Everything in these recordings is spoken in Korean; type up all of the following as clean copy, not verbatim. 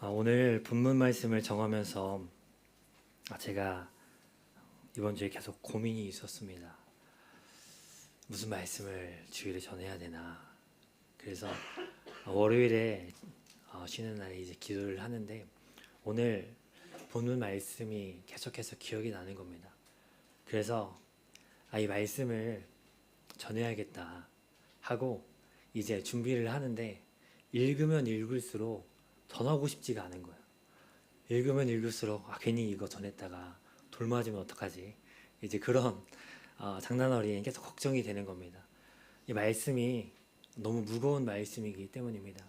오늘 본문 말씀을 정하면서 제가 이번 주에 계속 고민이 있었습니다. 무슨 말씀을 주일에 전해야 되나. 그래서 월요일에 쉬는 날에 이제 기도를 하는데 오늘 본문 말씀이 계속해서 기억이 나는 겁니다. 그래서 이 말씀을 전해야겠다 하고 이제 준비를 하는데 읽으면 읽을수록 전하고 싶지가 않은 거예요. 읽으면 읽을수록 괜히 이거 전했다가 돌 맞으면 어떡하지? 이제 그런 장난어린 계속 걱정이 되는 겁니다. 이 말씀이 너무 무거운 말씀이기 때문입니다.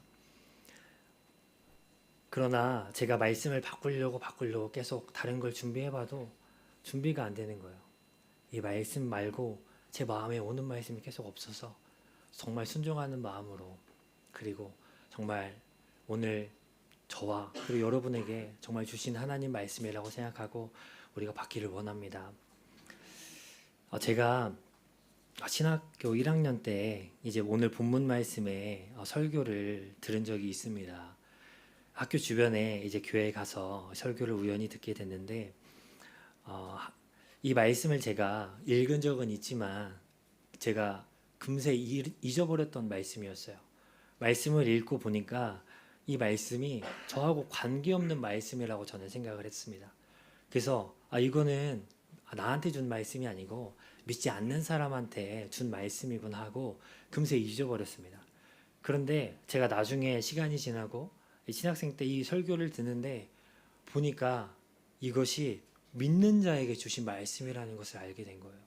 그러나 제가 말씀을 바꾸려고 계속 다른 걸 준비해봐도 준비가 안 되는 거예요. 이 말씀 말고 제 마음에 오는 말씀이 계속 없어서 정말 순종하는 마음으로, 그리고 정말 오늘 저와 그리고 여러분에게 정말 주신 하나님 말씀이라고 생각하고 우리가 받기를 원합니다. 제가 신학교 1학년 때 이제 오늘 본문 말씀에 설교를 들은 적이 있습니다. 학교 주변에 이제 교회에 가서 설교를 우연히 듣게 됐는데 이 말씀을 제가 읽은 적은 있지만 제가 금세 잊어버렸던 말씀이었어요. 말씀을 읽고 보니까 이 말씀이 저하고 관계없는 말씀이라고 저는 생각을 했습니다. 그래서 이거는 나한테 준 말씀이 아니고 믿지 않는 사람한테 준 말씀이구나 하고 금세 잊어버렸습니다. 그런데 제가 나중에 시간이 지나고 신학생 때 이 설교를 듣는데 보니까 이것이 믿는 자에게 주신 말씀이라는 것을 알게 된 거예요.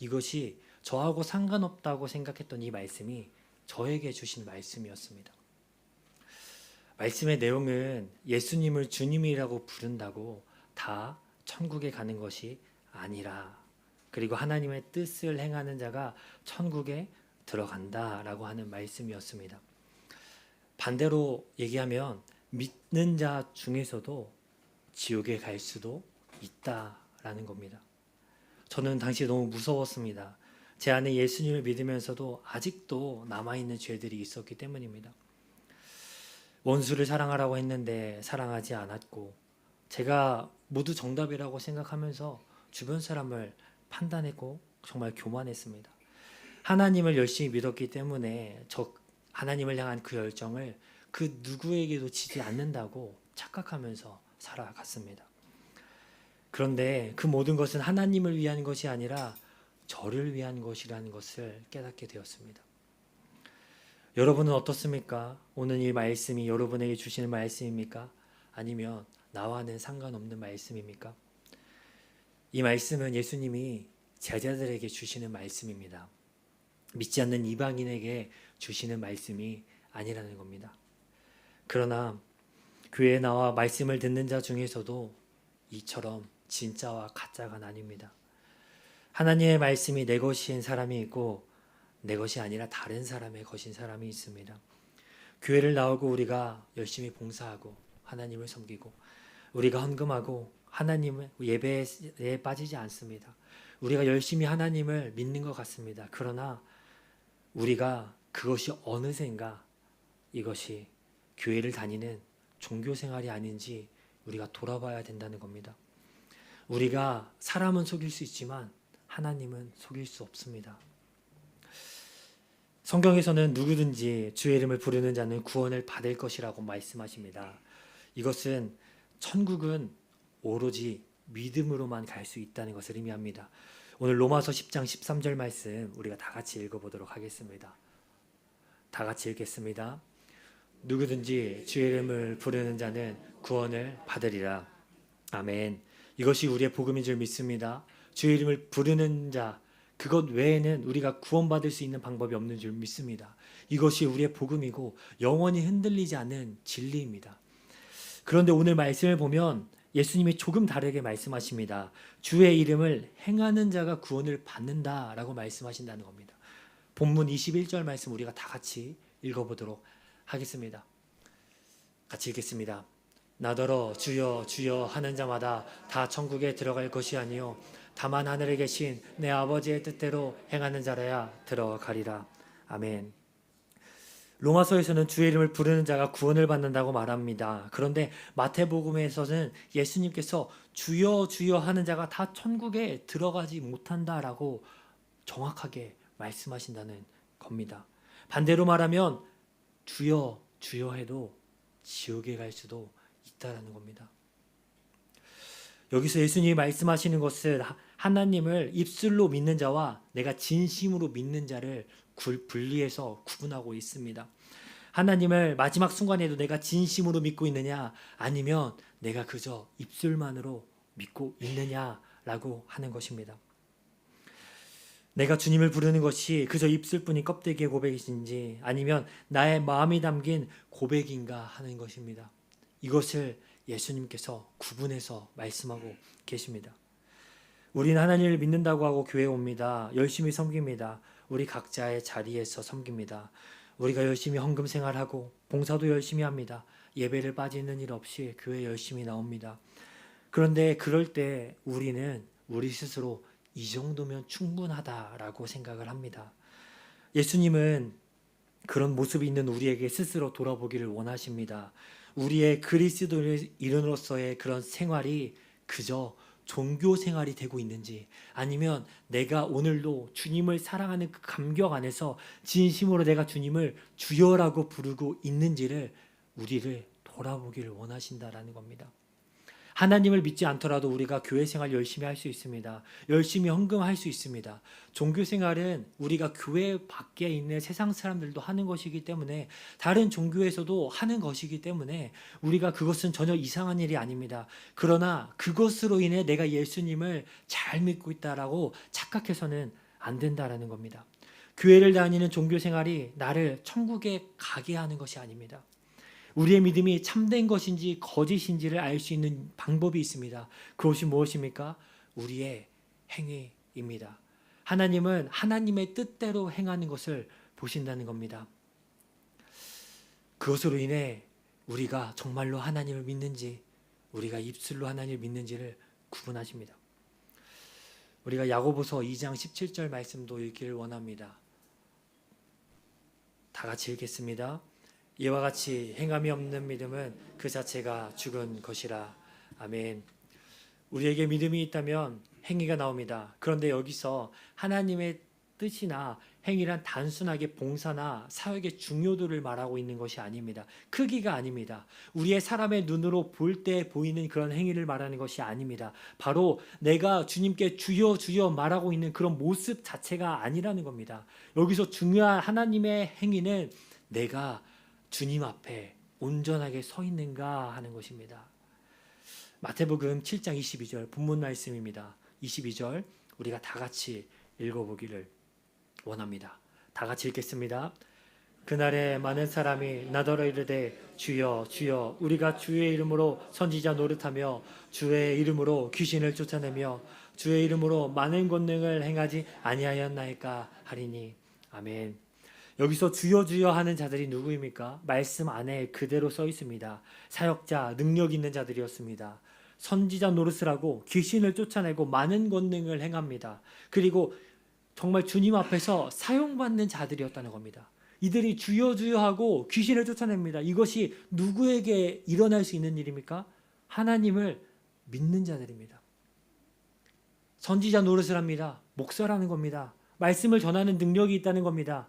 이것이 저하고 상관없다고 생각했던 이 말씀이 저에게 주신 말씀이었습니다. 말씀의 내용은 예수님을 주님이라고 부른다고 다 천국에 가는 것이 아니라, 그리고 하나님의 뜻을 행하는 자가 천국에 들어간다라고 하는 말씀이었습니다. 반대로 얘기하면 믿는 자 중에서도 지옥에 갈 수도 있다라는 겁니다. 저는 당시 너무 무서웠습니다. 제 안에 예수님을 믿으면서도 아직도 남아있는 죄들이 있었기 때문입니다. 원수를 사랑하라고 했는데 사랑하지 않았고, 제가 모두 정답이라고 생각하면서 주변 사람을 판단했고 정말 교만했습니다. 하나님을 열심히 믿었기 때문에 하나님을 향한 그 열정을 그 누구에게도 지지 않는다고 착각하면서 살아갔습니다. 그런데 그 모든 것은 하나님을 위한 것이 아니라 저를 위한 것이라는 것을 깨닫게 되었습니다. 여러분은 어떻습니까? 오늘 이 말씀이 여러분에게 주시는 말씀입니까? 아니면 나와는 상관없는 말씀입니까? 이 말씀은 예수님이 제자들에게 주시는 말씀입니다. 믿지 않는 이방인에게 주시는 말씀이 아니라는 겁니다. 그러나 교회에 나와 말씀을 듣는 자 중에서도 이처럼 진짜와 가짜가 나뉩니다. 하나님의 말씀이 내 것인 사람이 있고 내 것이 아니라 다른 사람의 것인 사람이 있습니다. 교회를 나오고 우리가 열심히 봉사하고 하나님을 섬기고 우리가 헌금하고 하나님의 예배에 빠지지 않습니다. 우리가 열심히 하나님을 믿는 것 같습니다. 그러나 우리가 그것이 어느샌가 이것이 교회를 다니는 종교생활이 아닌지 우리가 돌아봐야 된다는 겁니다. 우리가 사람은 속일 수 있지만 하나님은 속일 수 없습니다. 성경에서는 누구든지 주의 이름을 부르는 자는 구원을 받을 것이라고 말씀하십니다. 이것은 천국은 오로지 믿음으로만 갈 수 있다는 것을 의미합니다. 오늘 로마서 10장 13절 말씀 우리가 다 같이 읽어보도록 하겠습니다. 다 같이 읽겠습니다. 누구든지 주의 이름을 부르는 자는 구원을 받으리라. 아멘. 이것이 우리의 복음인 줄 믿습니다. 주의 이름을 부르는 자, 그것 외에는 우리가 구원받을 수 있는 방법이 없는 줄 믿습니다. 이것이 우리의 복음이고 영원히 흔들리지 않는 진리입니다. 그런데 오늘 말씀을 보면 예수님이 조금 다르게 말씀하십니다. 주의 이름을 행하는 자가 구원을 받는다라고 말씀하신다는 겁니다. 본문 21절 말씀 우리가 다 같이 읽어보도록 하겠습니다. 같이 읽겠습니다. 나더러 주여 주여 하는 자마다 다 천국에 들어갈 것이 아니요 다만 하늘에 계신 내 아버지의 뜻대로 행하는 자라야 들어가리라. 아멘. 로마서에서는 주의 이름을 부르는 자가 구원을 받는다고 말합니다. 그런데 마태복음에서는 예수님께서 주여 주여 하는 자가 다 천국에 들어가지 못한다라고 정확하게 말씀하신다는 겁니다. 반대로 말하면 주여 주여 해도 지옥에 갈 수도 있다라는 겁니다. 여기서 예수님이 말씀하시는 것은 하나님을 입술로 믿는 자와 내가 진심으로 믿는 자를 분리해서 구분하고 있습니다. 하나님을 마지막 순간에도 내가 진심으로 믿고 있느냐, 아니면 내가 그저 입술만으로 믿고 있느냐라고 하는 것입니다. 내가 주님을 부르는 것이 그저 입술뿐인 껍데기의 고백이신지, 아니면 나의 마음이 담긴 고백인가 하는 것입니다. 이것을 예수님께서 구분해서 말씀하고 계십니다. 우리는 하나님을 믿는다고 하고 교회에 옵니다. 열심히 섬깁니다. 우리 각자의 자리에서 섬깁니다. 우리가 열심히 헌금 생활하고 봉사도 열심히 합니다. 예배를 빠지는 일 없이 교회 열심히 나옵니다. 그런데 그럴 때 우리는 우리 스스로 이 정도면 충분하다라고 생각을 합니다. 예수님은 그런 모습이 있는 우리에게 스스로 돌아보기를 원하십니다. 우리의 그리스도인으로서의 그런 생활이 그저 종교 생활이 되고 있는지, 아니면 내가 오늘도 주님을 사랑하는 그 감격 안에서 진심으로 내가 주님을 주여라고 부르고 있는지를 우리를 돌아보기를 원하신다라는 겁니다. 하나님을 믿지 않더라도 우리가 교회 생활 열심히 할 수 있습니다. 열심히 헌금할 수 있습니다. 종교 생활은 우리가 교회 밖에 있는 세상 사람들도 하는 것이기 때문에, 다른 종교에서도 하는 것이기 때문에 우리가 그것은 전혀 이상한 일이 아닙니다. 그러나 그것으로 인해 내가 예수님을 잘 믿고 있다라고 착각해서는 안 된다라는 겁니다. 교회를 다니는 종교 생활이 나를 천국에 가게 하는 것이 아닙니다. 우리의 믿음이 참된 것인지 거짓인지를 알 수 있는 방법이 있습니다. 그것이 무엇입니까? 우리의 행위입니다. 하나님은 하나님의 뜻대로 행하는 것을 보신다는 겁니다. 그것으로 인해 우리가 정말로 하나님을 믿는지, 우리가 입술로 하나님을 믿는지를 구분하십니다. 우리가 야고보서 2장 17절 말씀도 읽기를 원합니다. 다 같이 읽겠습니다. 이와 같이 행함이 없는 믿음은 그 자체가 죽은 것이라. 아멘. 우리에게 믿음이 있다면 행위가 나옵니다. 그런데 여기서 하나님의 뜻이나 행위란 단순하게 봉사나 사역의 중요도를 말하고 있는 것이 아닙니다. 크기가 아닙니다. 우리의 사람의 눈으로 볼 때 보이는 그런 행위를 말하는 것이 아닙니다. 바로 내가 주님께 주여 주여 말하고 있는 그런 모습 자체가 아니라는 겁니다. 여기서 중요한 하나님의 행위는 내가 주님 앞에 온전하게 서 있는가 하는 것입니다. 마태복음 7장 22절 본문 말씀입니다. 22절 우리가 다 같이 읽어보기를 원합니다. 다 같이 읽겠습니다. 그날에 많은 사람이 나더러 이르되 주여 주여 우리가 주의 이름으로 선지자 노릇하며 주의 이름으로 귀신을 쫓아내며 주의 이름으로 많은 권능을 행하지 아니하였나이까 하리니. 아멘. 여기서 주여 주여 하는 자들이 누구입니까? 말씀 안에 그대로 써 있습니다. 사역자, 능력 있는 자들이었습니다. 선지자 노릇을 하고 귀신을 쫓아내고 많은 권능을 행합니다. 그리고 정말 주님 앞에서 사용받는 자들이었다는 겁니다. 이들이 주여 주여 하고 귀신을 쫓아냅니다. 이것이 누구에게 일어날 수 있는 일입니까? 하나님을 믿는 자들입니다. 선지자 노릇을 합니다. 목사라는 겁니다. 말씀을 전하는 능력이 있다는 겁니다.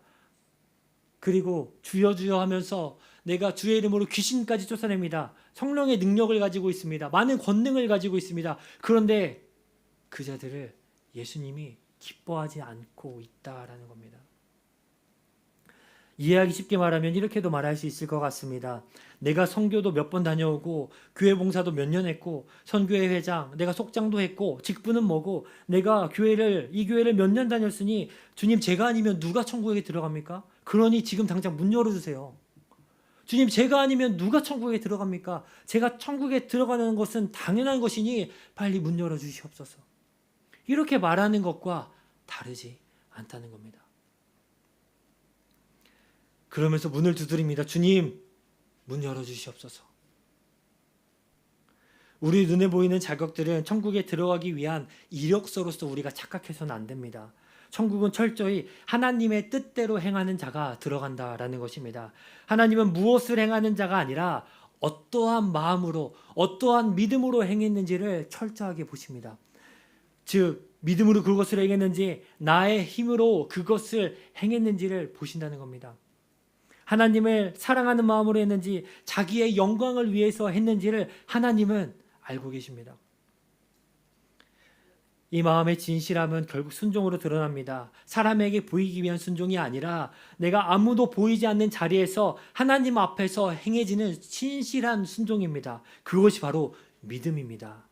그리고 주여 주여 하면서 내가 주의 이름으로 귀신까지 쫓아냅니다. 성령의 능력을 가지고 있습니다. 많은 권능을 가지고 있습니다. 그런데 그 자들을 예수님이 기뻐하지 않고 있다라는 겁니다. 이해하기 쉽게 말하면 이렇게도 말할 수 있을 것 같습니다. 내가 선교도 몇 번 다녀오고 교회 봉사도 몇 년 했고 선교회 회장, 내가 속장도 했고 직분은 뭐고 내가 이 교회를 몇 년 다녔으니 주님 제가 아니면 누가 천국에 들어갑니까? 그러니 지금 당장 문 열어주세요. 주님 제가 아니면 누가 천국에 들어갑니까? 제가 천국에 들어가는 것은 당연한 것이니 빨리 문 열어주시옵소서. 이렇게 말하는 것과 다르지 않다는 겁니다. 그러면서 문을 두드립니다. 주님 문 열어주시옵소서. 우리 눈에 보이는 자격들은 천국에 들어가기 위한 이력서로서 우리가 착각해서는 안 됩니다. 천국은 철저히 하나님의 뜻대로 행하는 자가 들어간다라는 것입니다. 하나님은 무엇을 행하는 자가 아니라 어떠한 마음으로 어떠한 믿음으로 행했는지를 철저하게 보십니다. 즉 믿음으로 그것을 행했는지 나의 힘으로 그것을 행했는지를 보신다는 겁니다. 하나님을 사랑하는 마음으로 했는지 자기의 영광을 위해서 했는지를 하나님은 알고 계십니다. 이 마음의 진실함은 결국 순종으로 드러납니다. 사람에게 보이기 위한 순종이 아니라 내가 아무도 보이지 않는 자리에서 하나님 앞에서 행해지는 진실한 순종입니다. 그것이 바로 믿음입니다.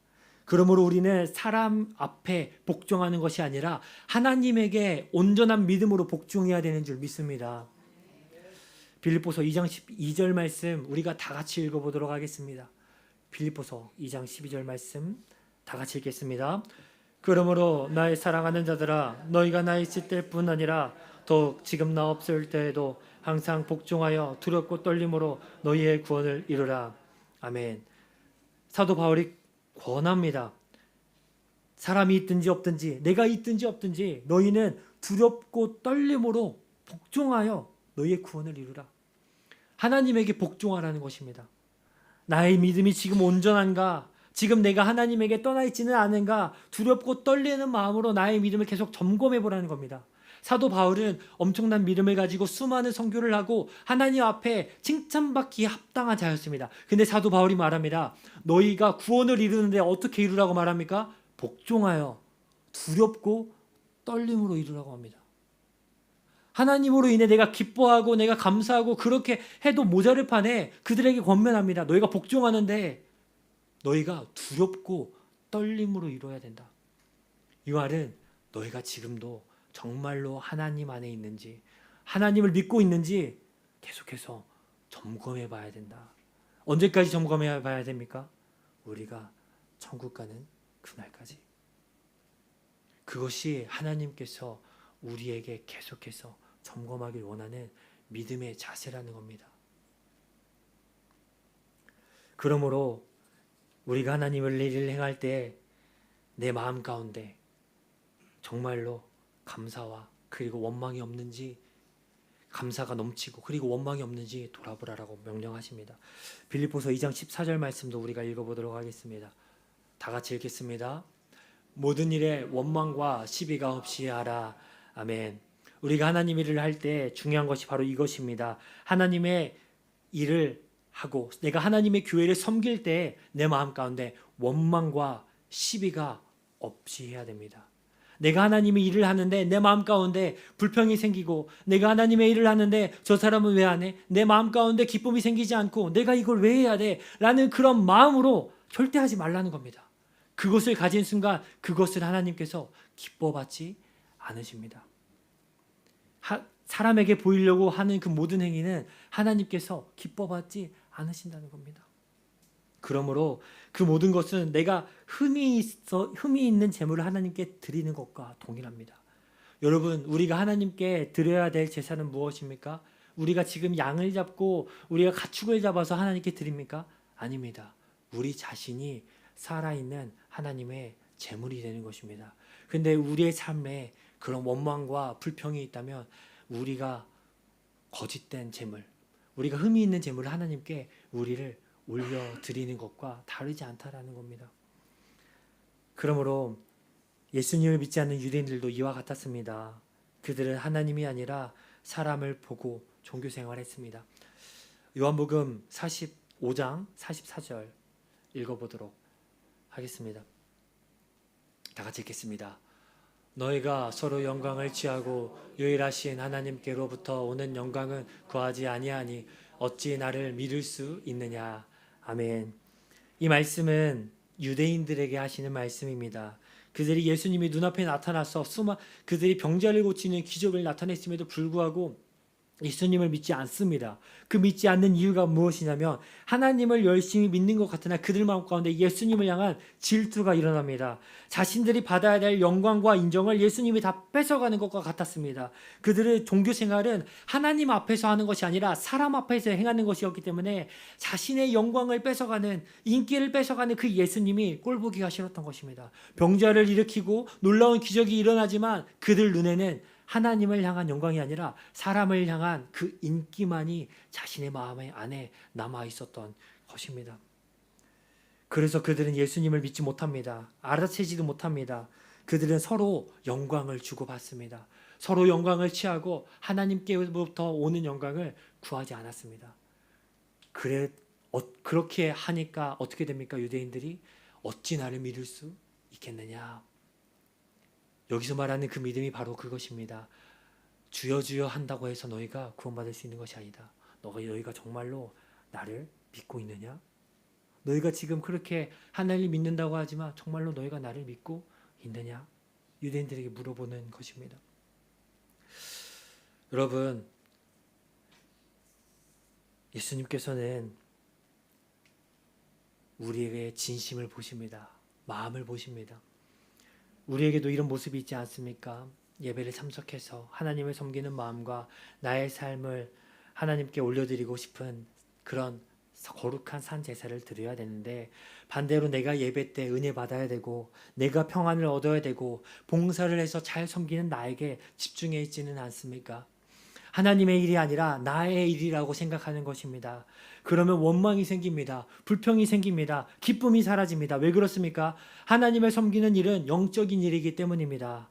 그러므로 우리는 사람 앞에 복종하는 것이 아니라 하나님에게 온전한 믿음으로 복종해야 되는 줄 믿습니다. 빌립보서 2장 12절 말씀 우리가 다 같이 읽어보도록 하겠습니다. 빌립보서 2장 12절 말씀 다 같이 읽겠습니다. 그러므로 나의 사랑하는 자들아 너희가 나 있을 때뿐 아니라 더욱 지금 나 없을 때에도 항상 복종하여 두렵고 떨림으로 너희의 구원을 이루라. 아멘. 사도 바울이 권합니다. 사람이 있든지 없든지 내가 있든지 없든지 너희는 두렵고 떨림으로 복종하여 너희의 구원을 이루라. 하나님에게 복종하라는 것입니다. 나의 믿음이 지금 온전한가? 지금 내가 하나님에게 떠나 있지는 않은가? 두렵고 떨리는 마음으로 나의 믿음을 계속 점검해 보라는 겁니다. 사도 바울은 엄청난 믿음을 가지고 수많은 선교를 하고 하나님 앞에 칭찬받기에 합당한 자였습니다. 근데 사도 바울이 말합니다. 너희가 구원을 이루는데 어떻게 이루라고 말합니까? 복종하여 두렵고 떨림으로 이루라고 합니다. 하나님으로 인해 내가 기뻐하고 내가 감사하고 그렇게 해도 모자를 판에 그들에게 권면합니다. 너희가 복종하는데 너희가 두렵고 떨림으로 이루어야 된다. 이 말은 너희가 지금도 정말로 하나님 안에 있는지 하나님을 믿고 있는지 계속해서 점검해 봐야 된다. 언제까지 점검해 봐야 됩니까? 우리가 천국 가는 그날까지. 그것이 하나님께서 우리에게 계속해서 점검하길 원하는 믿음의 자세라는 겁니다. 그러므로 우리가 하나님을 일을 행할 때 내 마음 가운데 정말로 감사와 그리고 원망이 없는지 감사가 넘치고 그리고 원망이 없는지 돌아보라라고 명령하십니다. 빌립보서 2장 14절 말씀도 우리가 읽어보도록 하겠습니다. 다 같이 읽겠습니다. 모든 일에 원망과 시비가 없이 하라. 아멘. 우리가 하나님 일을 할 때 중요한 것이 바로 이것입니다. 하나님의 일을 하고 내가 하나님의 교회를 섬길 때 내 마음 가운데 원망과 시비가 없이 해야 됩니다. 내가 하나님의 일을 하는데 내 마음 가운데 불평이 생기고 내가 하나님의 일을 하는데 저 사람은 왜 안 해? 내 마음 가운데 기쁨이 생기지 않고 내가 이걸 왜 해야 돼? 라는 그런 마음으로 절대 하지 말라는 겁니다. 그것을 가진 순간 그것을 하나님께서 기뻐받지 않으십니다. 사람에게 보이려고 하는 그 모든 행위는 하나님께서 기뻐받지 않으신다는 겁니다. 그러므로 그 모든 것은 내가 흠이 있는 제물을 하나님께 드리는 것과 동일합니다. 여러분, 우리가 하나님께 드려야 될 제사는 무엇입니까? 우리가 지금 양을 잡고 우리가 가축을 잡아서 하나님께 드립니까? 아닙니다. 우리 자신이 살아있는 하나님의 제물이 되는 것입니다. 근데 우리의 삶에 그런 원망과 불평이 있다면 우리가 거짓된 제물, 우리가 흠이 있는 제물을 하나님께 우리를 올려드리는 것과 다르지 않다라는 겁니다. 그러므로 예수님을 믿지 않는 유대인들도 이와 같았습니다. 그들은 하나님이 아니라 사람을 보고 종교 생활했습니다. 요한복음 45장 44절 읽어보도록 하겠습니다. 다 같이 읽겠습니다. 너희가 서로 영광을 취하고 유일하신 하나님께로부터 오는 영광은 구하지 아니하니 어찌 나를 믿을 수 있느냐. 아멘. 이 말씀은 유대인들에게 하시는 말씀입니다. 그들이 예수님이 눈앞에 나타나서 그들이 병자를 고치는 기적을 나타냈음에도 불구하고 예수님을 믿지 않습니다. 그 믿지 않는 이유가 무엇이냐면 하나님을 열심히 믿는 것 같으나 그들 마음 가운데 예수님을 향한 질투가 일어납니다. 자신들이 받아야 될 영광과 인정을 예수님이 다 뺏어가는 것과 같았습니다. 그들의 종교 생활은 하나님 앞에서 하는 것이 아니라 사람 앞에서 행하는 것이었기 때문에 자신의 영광을 뺏어가는, 인기를 뺏어가는 그 예수님이 꼴보기가 싫었던 것입니다. 병자를 일으키고 놀라운 기적이 일어나지만 그들 눈에는 하나님을 향한 영광이 아니라 사람을 향한 그 인기만이 자신의 마음 안에 남아 있었던 것입니다. 그래서 그들은 예수님을 믿지 못합니다. 알아채지도 못합니다. 그들은 서로 영광을 주고받습니다. 서로 영광을 취하고 하나님께로부터 오는 영광을 구하지 않았습니다. 그렇게 하니까 어떻게 됩니까? 유대인들이 어찌 나를 믿을 수 있겠느냐? 여기서 말하는 그 믿음이 바로 그것입니다. 주여 주여 한다고 해서 너희가 구원받을 수 있는 것이 아니다. 너희가 정말로 나를 믿고 있느냐? 너희가 지금 그렇게 하나님을 믿는다고 하지만 정말로 너희가 나를 믿고 있느냐? 유대인들에게 물어보는 것입니다. 여러분, 예수님께서는 우리에게 진심을 보십니다. 마음을 보십니다. 우리에게도 이런 모습이 있지 않습니까? 예배를 참석해서 하나님을 섬기는 마음과 나의 삶을 하나님께 올려드리고 싶은 그런 거룩한 산 제사를 드려야 되는데, 반대로 내가 예배 때 은혜 받아야 되고 내가 평안을 얻어야 되고 봉사를 해서 잘 섬기는 나에게 집중해 있지는 않습니까? 하나님의 일이 아니라 나의 일이라고 생각하는 것입니다. 그러면 원망이 생깁니다. 불평이 생깁니다. 기쁨이 사라집니다. 왜 그렇습니까? 하나님을 섬기는 일은 영적인 일이기 때문입니다.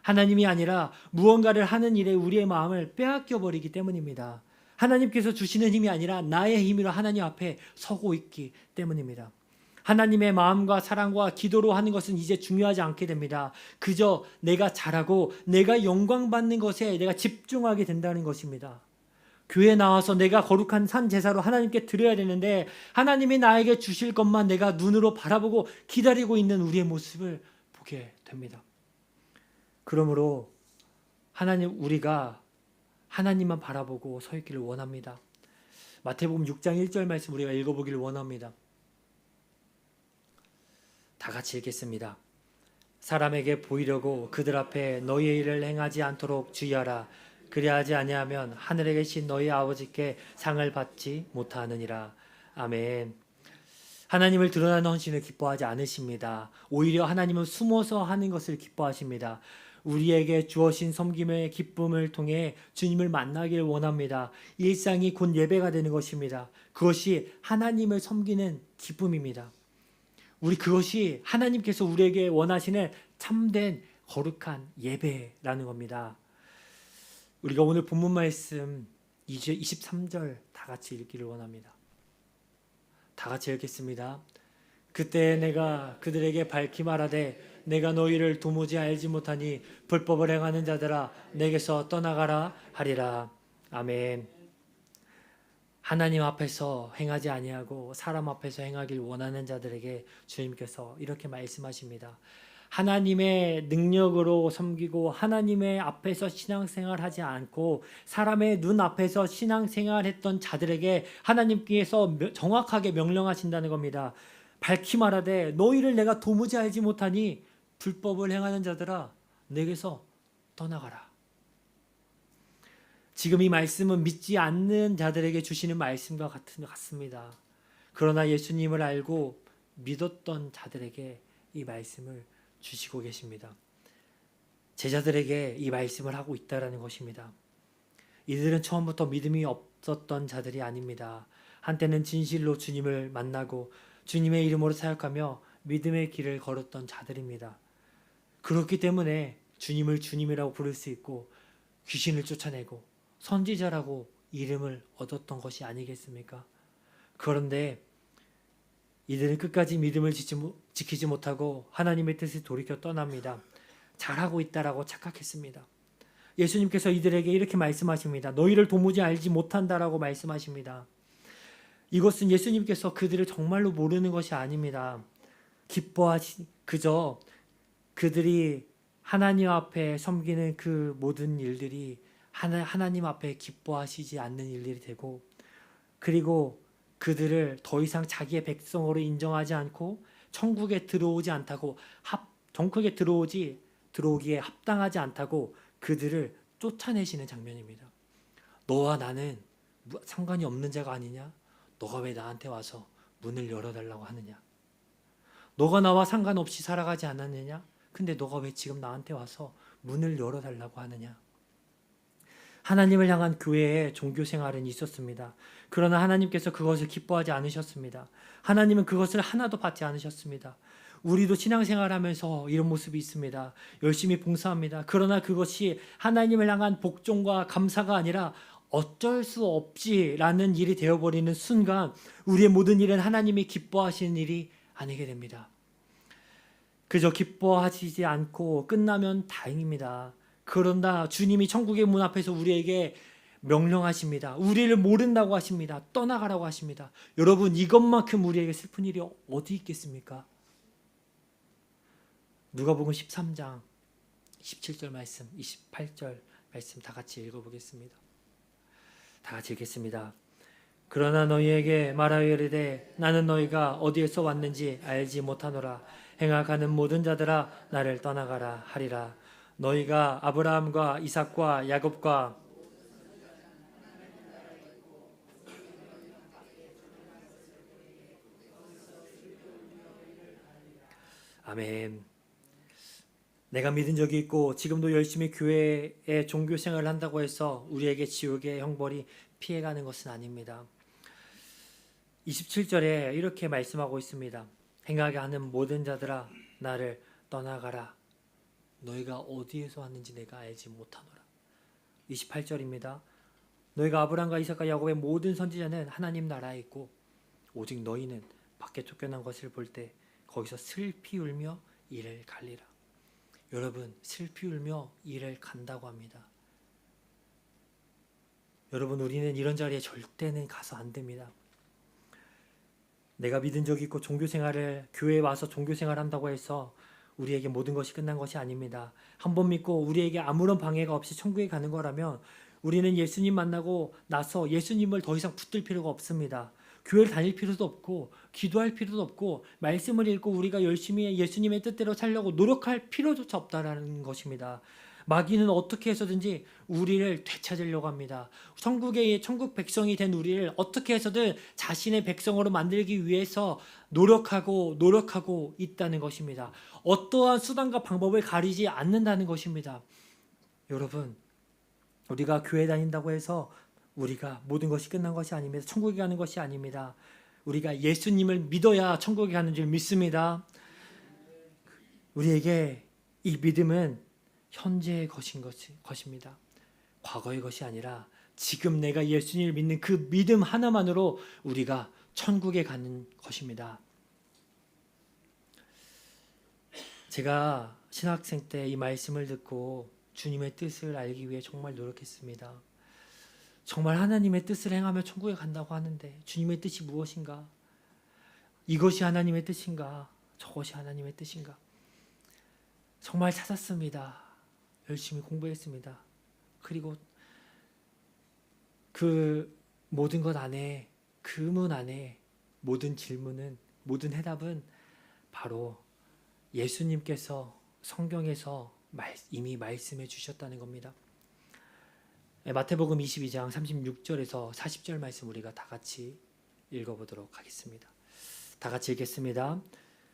하나님이 아니라 무언가를 하는 일에 우리의 마음을 빼앗겨 버리기 때문입니다. 하나님께서 주시는 힘이 아니라 나의 힘으로 하나님 앞에 서고 있기 때문입니다. 하나님의 마음과 사랑과 기도로 하는 것은 이제 중요하지 않게 됩니다. 그저 내가 잘하고 내가 영광 받는 것에 내가 집중하게 된다는 것입니다. 교회에 나와서 내가 거룩한 산 제사로 하나님께 드려야 되는데 하나님이 나에게 주실 것만 내가 눈으로 바라보고 기다리고 있는 우리의 모습을 보게 됩니다. 그러므로 우리가 하나님만 바라보고 서 있기를 원합니다. 마태복음 6장 1절 말씀 우리가 읽어보기를 원합니다. 다 같이 읽겠습니다. 사람에게 보이려고 그들 앞에 너희의 일을 행하지 않도록 주의하라. 그리하지 아니하면 하늘에 계신 너희 아버지께 상을 받지 못하느니라. 아멘. 하나님을 드러나는 헌신을 기뻐하지 않으십니다. 오히려 하나님은 숨어서 하는 것을 기뻐하십니다. 우리에게 주어진 섬김의 기쁨을 통해 주님을 만나길 원합니다. 일상이 곧 예배가 되는 것입니다. 그것이 하나님을 섬기는 기쁨입니다. 그것이 하나님께서 우리에게 원하시는 참된 거룩한 예배라는 겁니다. 우리가 오늘 본문 말씀 23절 다 같이 읽기를 원합니다. 다 같이 읽겠습니다. 그때 내가 그들에게 밝히 말하되 내가 너희를 도무지 알지 못하니 불법을 행하는 자들아 내게서 떠나가라 하리라. 아멘. 하나님 앞에서 행하지 아니하고 사람 앞에서 행하길 원하는 자들에게 주님께서 이렇게 말씀하십니다. 하나님의 능력으로 섬기고 하나님의 앞에서 신앙생활하지 않고 사람의 눈 앞에서 신앙생활했던 자들에게 하나님께서 정확하게 명령하신다는 겁니다. 밝히 말하되 너희를 내가 도무지 알지 못하니 불법을 행하는 자들아 내게서 떠나가라. 지금 이 말씀은 믿지 않는 자들에게 주시는 말씀과 같습니다. 그러나 예수님을 알고 믿었던 자들에게 이 말씀을 주시고 계십니다. 제자들에게 이 말씀을 하고 있다라는 것입니다. 이들은 처음부터 믿음이 없었던 자들이 아닙니다. 한때는 진실로 주님을 만나고 주님의 이름으로 사역하며 믿음의 길을 걸었던 자들입니다. 그렇기 때문에 주님을 주님이라고 부를 수 있고 귀신을 쫓아내고 선지자라고 이름을 얻었던 것이 아니겠습니까? 그런데 이들은 끝까지 믿음을 지키지 못하고 하나님의 뜻을 돌이켜 떠납니다. 잘하고 있다라고 착각했습니다. 예수님께서 이들에게 이렇게 말씀하십니다. 너희를 도무지 알지 못한다라고 말씀하십니다. 이것은 예수님께서 그들을 정말로 모르는 것이 아닙니다. 그저 그들이 하나님 앞에 섬기는 그 모든 일들이 하나님 앞에 기뻐하시지 않는 일들이 되고, 그리고 그들을 더 이상 자기의 백성으로 인정하지 않고 천국에 들어오지 않다고 정국에 들어오기에 합당하지 않다고 그들을 쫓아내시는 장면입니다. 너와 나는 상관이 없는 자가 아니냐? 너가 왜 나한테 와서 문을 열어달라고 하느냐? 너가 나와 상관없이 살아가지 않았느냐? 근데 너가 왜 지금 나한테 와서 문을 열어달라고 하느냐? 하나님을 향한 교회의 종교 생활은 있었습니다. 그러나 하나님께서 그것을 기뻐하지 않으셨습니다. 하나님은 그것을 하나도 받지 않으셨습니다. 우리도 신앙생활하면서 이런 모습이 있습니다. 열심히 봉사합니다. 그러나 그것이 하나님을 향한 복종과 감사가 아니라 어쩔 수 없지라는 일이 되어버리는 순간 우리의 모든 일은 하나님이 기뻐하시는 일이 아니게 됩니다. 그저 기뻐하시지 않고 끝나면 다행입니다. 그런다 주님이 천국의 문 앞에서 우리에게 명령하십니다. 우리를 모른다고 하십니다. 떠나가라고 하십니다. 여러분, 이것만큼 우리에게 슬픈 일이 어디 있겠습니까? 누가복음 13장 17절 말씀, 28절 말씀 다 같이 읽어보겠습니다. 다 같이 읽겠습니다. 그러나 너희에게 말하여 이르되 나는 너희가 어디에서 왔는지 알지 못하노라. 행악하는 모든 자들아 나를 떠나가라 하리라. 너희가 아브라함과 이삭과 야곱과 아멘. 내가 믿은 적이 있고 지금도 열심히 교회의 종교 생활을 한다고 해서 우리에게 지옥의 형벌이 피해가는 것은 아닙니다. 27절에 이렇게 말씀하고 있습니다. 행하게 하는 모든 자들아 나를 떠나가라. 너희가 어디에서 왔는지 내가 알지 못하노라. 28절입니다. 너희가 아브라함과 이삭과 야곱의 모든 선지자는 하나님 나라에 있고 오직 너희는 밖에 쫓겨난 것을 볼 때 거기서 슬피 울며 이를 갈리라. 여러분, 슬피 울며 이를 간다고 합니다. 여러분, 우리는 이런 자리에 절대는 가서 안 됩니다. 내가 믿은 적이 있고 교회에 와서 종교생활 한다고 해서 우리에게 모든 것이 끝난 것이 아닙니다. 한 번 믿고 우리에게 아무런 방해가 없이 천국에 가는 거라면 우리는 예수님 만나고 나서 예수님을 더 이상 붙들 필요가 없습니다. 교회를 다닐 필요도 없고 기도할 필요도 없고 말씀을 읽고 우리가 열심히 예수님의 뜻대로 살려고 노력할 필요조차 없다라는 것입니다. 마귀는 어떻게 해서든지 우리를 되찾으려고 합니다. 천국 백성이 된 우리를 어떻게 해서든 자신의 백성으로 만들기 위해서 노력하고 있다는 것입니다. 어떠한 수단과 방법을 가리지 않는다는 것입니다. 여러분, 우리가 교회 다닌다고 해서 우리가 모든 것이 끝난 것이 아닙니다. 천국에 가는 것이 아닙니다. 우리가 예수님을 믿어야 천국에 가는 줄 믿습니다. 우리에게 이 믿음은 현재의 것입니다. 과거의 것이 아니라 지금 내가 예수님을 믿는 그 믿음 하나만으로 우리가 천국에 가는 것입니다. 제가 신학생 때 이 말씀을 듣고 주님의 뜻을 알기 위해 정말 노력했습니다. 정말 하나님의 뜻을 행하며 천국에 간다고 하는데 주님의 뜻이 무엇인가? 이것이 하나님의 뜻인가? 저것이 하나님의 뜻인가? 정말 찾았습니다. 열심히 공부했습니다. 그리고 그 모든 것 안에, 그 문 안에 모든 질문은, 모든 해답은 바로 예수님께서 성경에서 이미 말씀해 주셨다는 겁니다. 마태복음 22장 36절에서 40절 말씀 우리가 다 같이 읽어보도록 하겠습니다. 다 같이 읽겠습니다.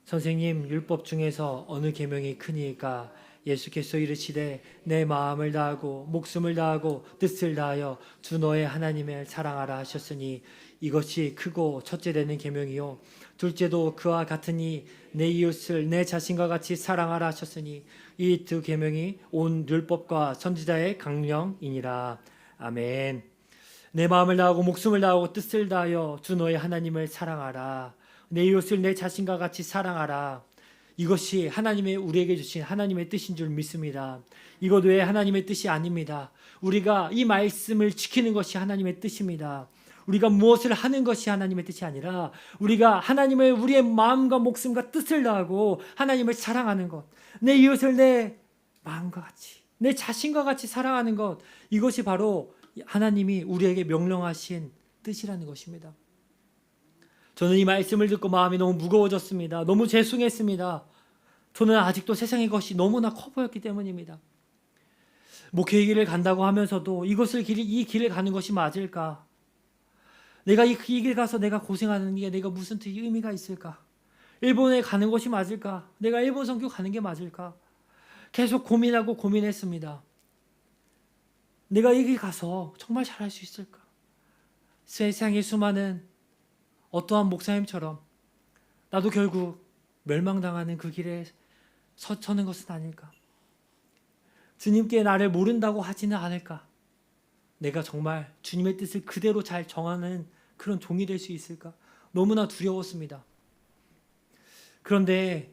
선생님, 율법 중에서 어느 계명이 크니까? 예수께서 이르시되 내 마음을 다하고 목숨을 다하고 뜻을 다하여 주 너의 하나님을 사랑하라 하셨으니 이것이 크고 첫째 되는 계명이요 둘째도 그와 같으니 내 이웃을 내 자신과 같이 사랑하라 하셨으니 이 두 계명이 온 율법과 선지자의 강령이니라. 아멘. 내 마음을 다하고 목숨을 다하고 뜻을 다하여 주 너의 하나님을 사랑하라. 내 이웃을 내 자신과 같이 사랑하라. 이것이 우리에게 주신 하나님의 뜻인 줄 믿습니다. 이것 외에 하나님의 뜻이 아닙니다. 우리가 이 말씀을 지키는 것이 하나님의 뜻입니다. 우리가 무엇을 하는 것이 하나님의 뜻이 아니라 우리가 하나님을 우리의 마음과 목숨과 뜻을 다하고 하나님을 사랑하는 것, 내 이웃을 내 마음과 같이 내 자신과 같이 사랑하는 것, 이것이 바로 하나님이 우리에게 명령하신 뜻이라는 것입니다. 저는 이 말씀을 듣고 마음이 너무 무거워졌습니다. 너무 죄송했습니다. 저는 아직도 세상의 것이 너무나 커 보였기 때문입니다. 목회 길을 간다고 하면서도 이 길을 가는 것이 맞을까? 내가 이 길 가서 내가 고생하는 게 내가 무슨 의미가 있을까? 일본에 가는 것이 맞을까? 내가 일본 선교 가는 게 맞을까? 계속 고민하고 고민했습니다. 내가 이 길 가서 정말 잘할 수 있을까? 세상의 수많은 어떠한 목사님처럼 나도 결국 멸망당하는 그 길에 서는 것은 아닐까? 주님께 나를 모른다고 하지는 않을까? 내가 정말 주님의 뜻을 그대로 잘 정하는 그런 종이 될 수 있을까? 너무나 두려웠습니다. 그런데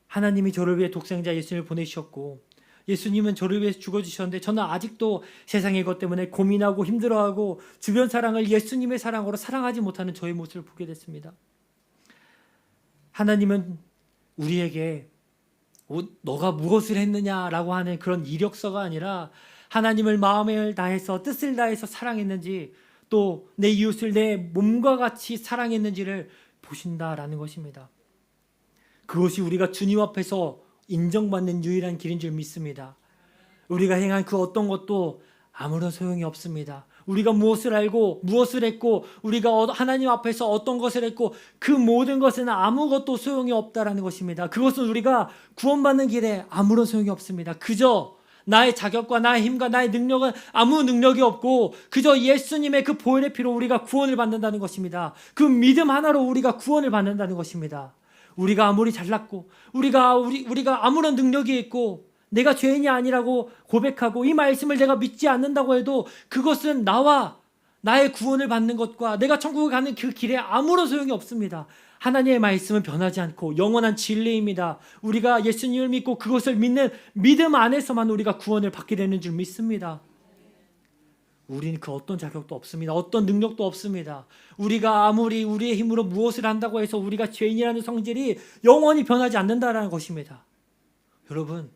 하나님이 저를 위해 독생자 예수님을 보내주셨고 예수님은 저를 위해 죽어주셨는데 저는 아직도 세상의 것 때문에 고민하고 힘들어하고 주변 사랑을 예수님의 사랑으로 사랑하지 못하는 저의 모습을 보게 됐습니다. 하나님은 우리에게 너가 무엇을 했느냐라고 하는 그런 이력서가 아니라 하나님을 마음을 다해서 뜻을 다해서 사랑했는지 또 내 이웃을 내 몸과 같이 사랑했는지를 보신다라는 것입니다. 그것이 우리가 주님 앞에서 인정받는 유일한 길인 줄 믿습니다. 우리가 행한 그 어떤 것도 아무런 소용이 없습니다. 우리가 무엇을 알고 무엇을 했고 우리가 하나님 앞에서 어떤 것을 했고 그 모든 것은 아무것도 소용이 없다라는 것입니다. 그것은 우리가 구원받는 길에 아무런 소용이 없습니다. 그저 나의 자격과 나의 힘과 나의 능력은 아무 능력이 없고 그저 예수님의 그 보혈의 피로 우리가 구원을 받는다는 것입니다. 그 믿음 하나로 우리가 구원을 받는다는 것입니다. 우리가 아무리 잘났고 우리가 아무런 능력이 있고 내가 죄인이 아니라고 고백하고 이 말씀을 내가 믿지 않는다고 해도 그것은 나와 나의 구원을 받는 것과 내가 천국을 가는 그 길에 아무런 소용이 없습니다. 하나님의 말씀은 변하지 않고 영원한 진리입니다. 우리가 예수님을 믿고 그것을 믿는 믿음 안에서만 우리가 구원을 받게 되는 줄 믿습니다. 우리는 그 어떤 자격도 없습니다. 어떤 능력도 없습니다. 우리가 아무리 우리의 힘으로 무엇을 한다고 해서 우리가 죄인이라는 성질이 영원히 변하지 않는다라는 것입니다. 여러분,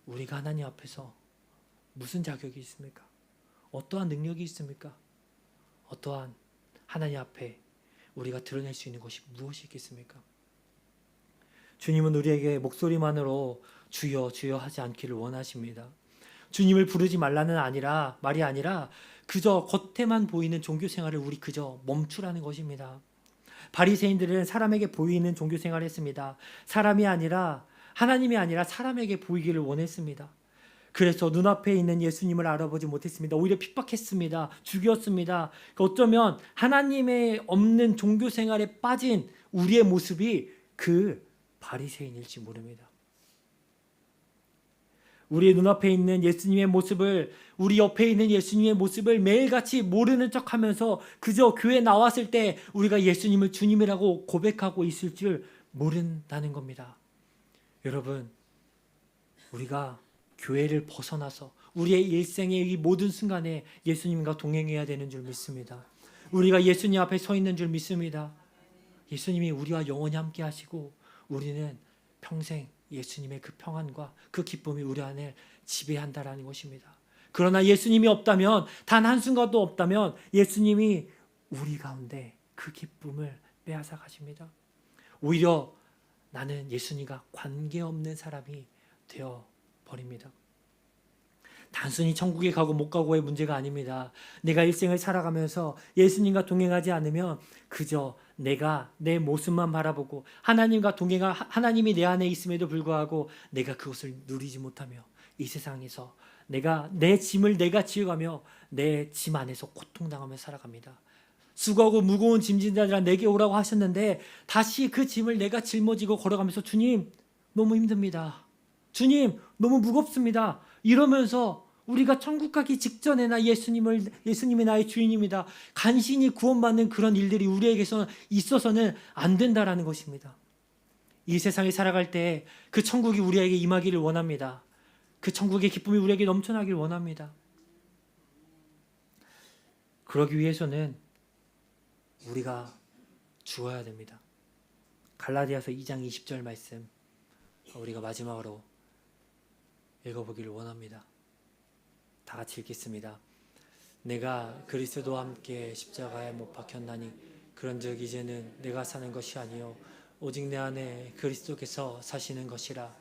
우리가 하나님 앞에서 무슨 자격이 있습니까? 어떠한 능력이 있습니까? 어떠한 하나님 앞에 우리가 드러낼 수 있는 것이 무엇이 있겠습니까? 주님은 우리에게 목소리만으로 주여 주여 하지 않기를 원하십니다. 주님을 부르지 말라는 말이 아니라 그저 겉에만 보이는 종교 생활을 우리 그저 멈추라는 것입니다. 바리새인들은 사람에게 보이는 종교 생활을 했습니다. 하나님이 아니라 사람에게 보이기를 원했습니다. 그래서 눈앞에 있는 예수님을 알아보지 못했습니다. 오히려 핍박했습니다. 죽였습니다. 어쩌면 하나님의 없는 종교 생활에 빠진 우리의 모습이 그 바리새인일지 모릅니다. 우리의 눈앞에 있는 예수님의 모습을 우리 옆에 있는 예수님의 모습을 매일같이 모르는 척하면서 그저 교회 나왔을 때 우리가 예수님을 주님이라고 고백하고 있을 줄 모른다는 겁니다. 여러분, 우리가 교회를 벗어나서 우리의 일생의 이 모든 순간에 예수님과 동행해야 되는 줄 믿습니다. 우리가 예수님 앞에 서 있는 줄 믿습니다. 예수님이 우리와 영원히 함께 하시고 우리는 평생 예수님의 그 평안과 그 기쁨이 우리 안에 지배한다라는 것입니다. 그러나 예수님이 없다면, 단 한순간도 없다면 예수님이 우리 가운데 그 기쁨을 빼앗아 가십니다. 오히려 나는 예수님과 관계없는 사람이 되어 버립니다. 단순히 천국에 가고 못 가고의 문제가 아닙니다. 내가 일생을 살아가면서 예수님과 동행하지 않으면 그저 내가 내 모습만 바라보고 하나님이 내 안에 있음에도 불구하고 내가 그것을 누리지 못하며 이 세상에서 내 짐을 내가 지어가며 내 짐 안에서 고통당하며 살아갑니다. 수고하고 무거운 짐진 자들아 내게 오라고 하셨는데 다시 그 짐을 내가 짊어지고 걸어가면서 주님 너무 힘듭니다. 주님 너무 무겁습니다. 이러면서 우리가 천국 가기 직전에나 예수님이 나의 주인입니다. 간신히 구원받는 그런 일들이 우리에게서 있어서는 안 된다라는 것입니다. 이 세상에 살아갈 때 그 천국이 우리에게 임하기를 원합니다. 그 천국의 기쁨이 우리에게 넘쳐나기를 원합니다. 그러기 위해서는 우리가 죽어야 됩니다. 갈라디아서 2장 20절 말씀 우리가 마지막으로 읽어보기를 원합니다. 다 같이 읽겠습니다. 내가 그리스도와 함께 십자가에 못 박혔나니 그런즉 이제는 내가 사는 것이 아니요 오직 내 안에 그리스도께서 사시는 것이라.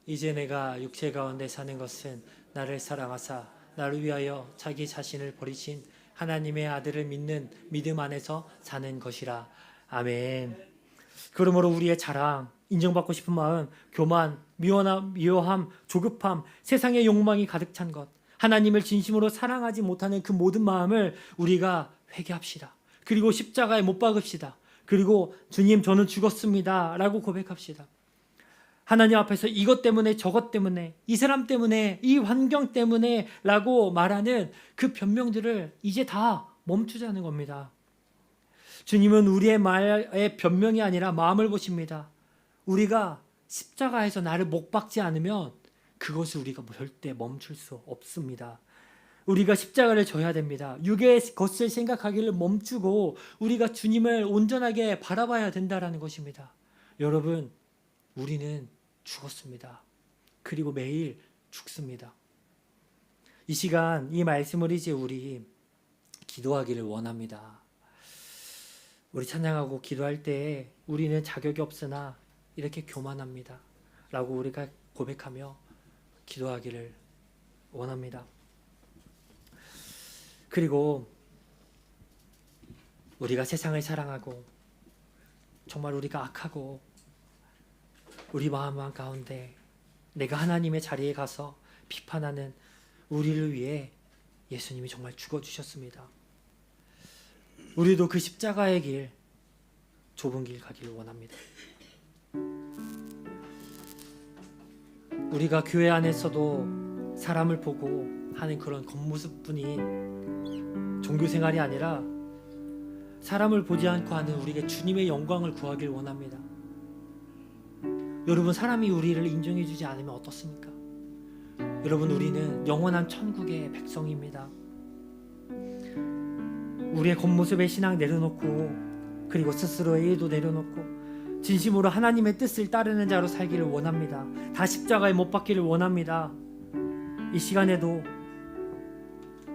이제 내가 육체 가운데 사는 것은 나를 사랑하사 나를 위하여 자기 자신을 버리신 하나님의 아들을 믿는 믿음 안에서 사는 것이라. 아멘. 그러므로 우리의 자랑, 인정받고 싶은 마음, 교만, 미워함, 조급함, 세상의 욕망이 가득 찬 것, 하나님을 진심으로 사랑하지 못하는 그 모든 마음을 우리가 회개합시다. 그리고 십자가에 못 박읍시다. 그리고 주님 저는 죽었습니다 라고 고백합시다. 하나님 앞에서 이것 때문에 저것 때문에 이 사람 때문에 이 환경 때문에 라고 말하는 그 변명들을 이제 다 멈추자는 겁니다. 주님은 우리의 말의 변명이 아니라 마음을 보십니다. 우리가 십자가에서 나를 못 박지 않으면 그것을 우리가 절대 멈출 수 없습니다. 우리가 십자가를 져야 됩니다. 육의 것을 생각하기를 멈추고 우리가 주님을 온전하게 바라봐야 된다는 것입니다. 여러분, 우리는 죽었습니다. 그리고 매일 죽습니다. 이 시간 이 말씀을 이제 우리 기도하기를 원합니다. 우리 찬양하고 기도할 때 우리는 자격이 없으나 이렇게 교만합니다 라고 우리가 고백하며 기도하기를 원합니다. 그리고 우리가 세상을 사랑하고 정말 우리가 악하고 우리 마음 가운데 내가 하나님의 자리에 가서 비판하는 우리를 위해 예수님이 정말 죽어주셨습니다. 우리도 그 십자가의 길, 좁은 길 가기를 원합니다. 우리가 교회 안에서도 사람을 보고 하는 그런 겉모습뿐이 종교생활이 아니라 사람을 보지 않고 하는 우리가 주님의 영광을 구하길 원합니다. 여러분, 사람이 우리를 인정해주지 않으면 어떻습니까? 여러분, 우리는 영원한 천국의 백성입니다. 우리의 겉모습의 신앙 내려놓고 그리고 스스로의 의도 내려놓고 진심으로 하나님의 뜻을 따르는 자로 살기를 원합니다. 다 십자가에 못 박기를 원합니다. 이 시간에도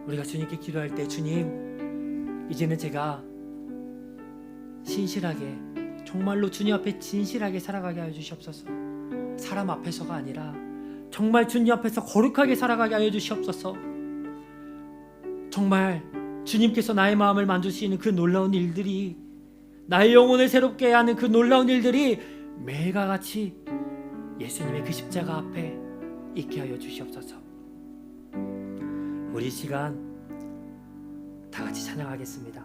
우리가 주님께 기도할 때 주님, 이제는 제가 신실하게 정말로 주님 앞에 진실하게 살아가게 하여 주시옵소서. 사람 앞에서가 아니라 정말 주님 앞에서 거룩하게 살아가게 하여 주시옵소서. 정말 주님께서 나의 마음을 만드시는 그 놀라운 일들이, 나의 영혼을 새롭게 하는 그 놀라운 일들이 매일과 같이 예수님의 그 십자가 앞에 있게 하여 주시옵소서. 우리 시간 다 같이 찬양하겠습니다.